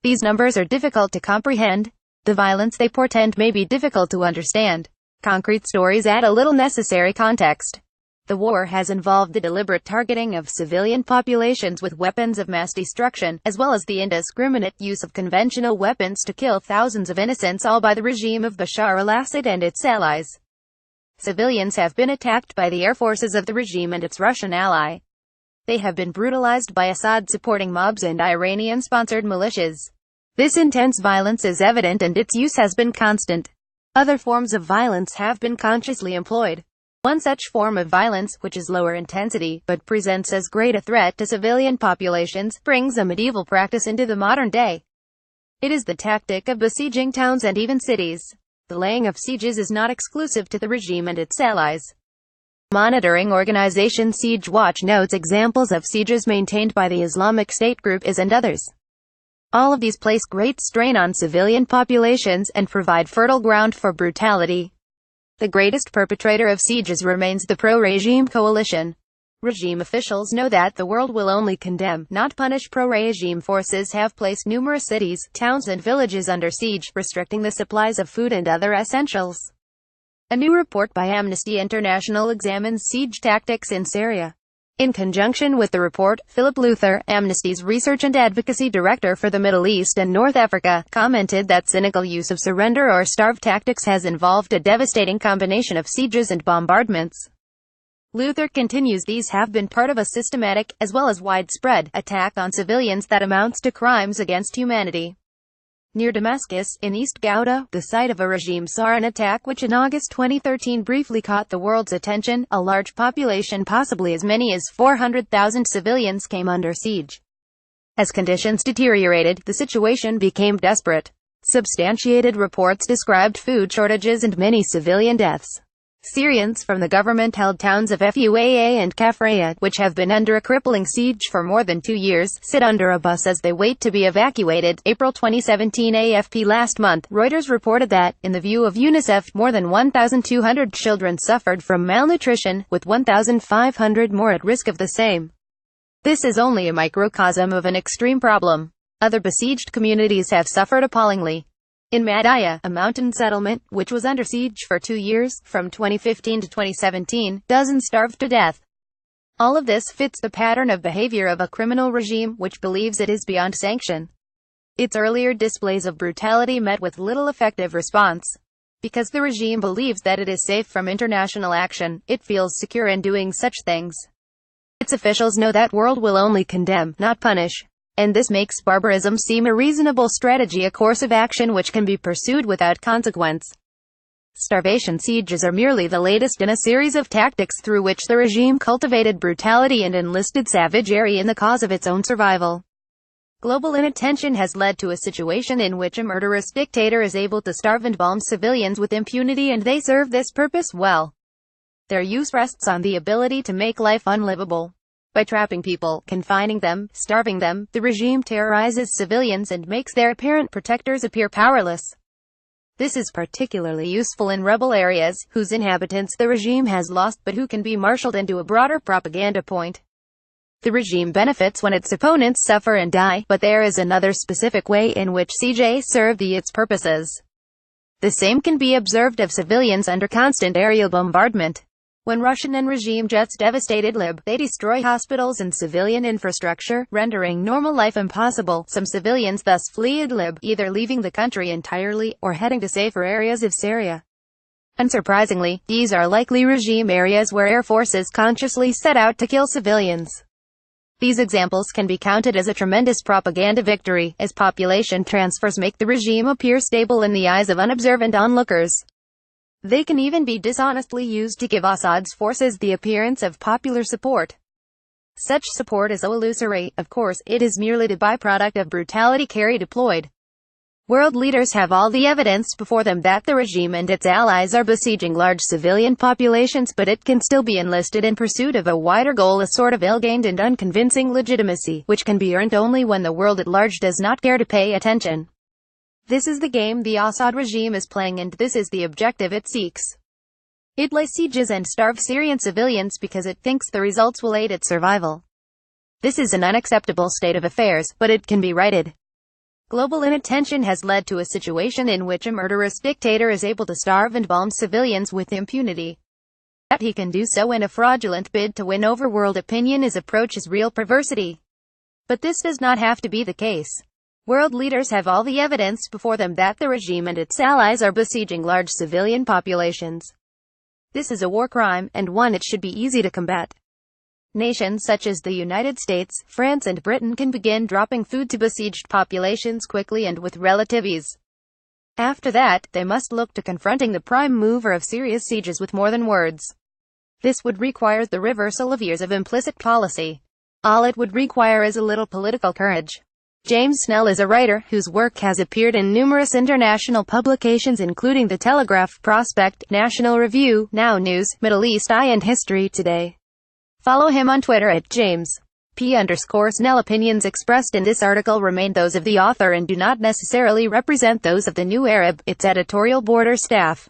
These numbers are difficult to comprehend. The violence they portend may be difficult to understand. Concrete stories add a little necessary context. The war has involved the deliberate targeting of civilian populations with weapons of mass destruction, as well as the indiscriminate use of conventional weapons to kill thousands of innocents, all by the regime of Bashar al-Assad and its allies. Civilians have been attacked by the air forces of the regime and its Russian ally. They have been brutalized by Assad-supporting mobs and Iranian-sponsored militias. This intense violence is evident and its use has been constant. Other forms of violence have been consciously employed. One such form of violence, which is lower intensity, but presents as great a threat to civilian populations, brings a medieval practice into the modern day. It is the tactic of besieging towns and even cities. The laying of sieges is not exclusive to the regime and its allies. Monitoring organization Siege Watch notes examples of sieges maintained by the Islamic State group IS and others. All of these place great strain on civilian populations and provide fertile ground for brutality. The greatest perpetrator of sieges remains the pro-regime coalition. Regime officials know that the world will only condemn, not punish. Pro-regime forces have placed numerous cities, towns and villages under siege, restricting the supplies of food and other essentials. A new report by Amnesty International examines siege tactics in Syria. In conjunction with the report, Philip Luther, Amnesty's Research and Advocacy Director for the Middle East and North Africa, commented that cynical use of surrender or starve tactics has involved a devastating combination of sieges and bombardments. Luther continues, these have been part of a systematic, as well as widespread, attack on civilians that amounts to crimes against humanity. Near Damascus, in East Ghouta, the site of a regime saw an attack which in August 2013 briefly caught the world's attention. A large population, possibly as many as 400,000 civilians, came under siege. As conditions deteriorated, the situation became desperate. Substantiated reports described food shortages and many civilian deaths. Syrians from the government-held towns of Fuaa and Kafraya, which have been under a crippling siege for more than 2 years, sit under a bus as they wait to be evacuated. April 2017 AFP. Last month, Reuters reported that, in the view of UNICEF, more than 1,200 children suffered from malnutrition, with 1,500 more at risk of the same. This is only a microcosm of an extreme problem. Other besieged communities have suffered appallingly. In Madaya, a mountain settlement, which was under siege for 2 years, from 2015 to 2017, dozens starved to death. All of this fits the pattern of behavior of a criminal regime, which believes it is beyond sanction. Its earlier displays of brutality met with little effective response. Because the regime believes that it is safe from international action, it feels secure in doing such things. Its officials know that world will only condemn, not punish. And this makes barbarism seem a reasonable strategy, a course of action which can be pursued without consequence. Starvation sieges are merely the latest in a series of tactics through which the regime cultivated brutality and enlisted savagery in the cause of its own survival. Global inattention has led to a situation in which a murderous dictator is able to starve and bomb civilians with impunity, and they serve this purpose well. Their use rests on the ability to make life unlivable. By trapping people, confining them, starving them, the regime terrorizes civilians and makes their apparent protectors appear powerless. This is particularly useful in rebel areas, whose inhabitants the regime has lost but who can be marshaled into a broader propaganda point. The regime benefits when its opponents suffer and die, but there is another specific way in which sieges serve its purposes. The same can be observed of civilians under constant aerial bombardment. When Russian and regime jets devastated Lib, they destroy hospitals and civilian infrastructure, rendering normal life impossible. Some civilians thus flee Idlib, either leaving the country entirely, or heading to safer areas of Syria. Unsurprisingly, these are likely regime areas where air forces consciously set out to kill civilians. These examples can be counted as a tremendous propaganda victory, as population transfers make the regime appear stable in the eyes of unobservant onlookers. They can even be dishonestly used to give Assad's forces the appearance of popular support. Such support is so illusory, of course, it is merely the byproduct of brutality deployed. World leaders have all the evidence before them that the regime and its allies are besieging large civilian populations, but it can still be enlisted in pursuit of a wider goal, a sort of ill-gained and unconvincing legitimacy, which can be earned only when the world at large does not care to pay attention. This is the game the Assad regime is playing, and this is the objective it seeks. It lays sieges and starves Syrian civilians because it thinks the results will aid its survival. This is an unacceptable state of affairs, but it can be righted. Global inattention has led to a situation in which a murderous dictator is able to starve and bomb civilians with impunity. That he can do so in a fraudulent bid to win over world opinion is approaches real perversity. But this does not have to be the case. World leaders have all the evidence before them that the regime and its allies are besieging large civilian populations. This is a war crime, and one it should be easy to combat. Nations such as the United States, France and Britain can begin dropping food to besieged populations quickly and with relative ease. After that, they must look to confronting the prime mover of Syria's sieges with more than words. This would require the reversal of years of implicit policy. All it would require is a little political courage. James Snell is a writer whose work has appeared in numerous international publications including The Telegraph, Prospect, National Review, Now News, Middle East Eye and History Today. Follow him on Twitter at @James_Snell. Opinions expressed in this article remain those of the author and do not necessarily represent those of the New Arab, its editorial board or staff.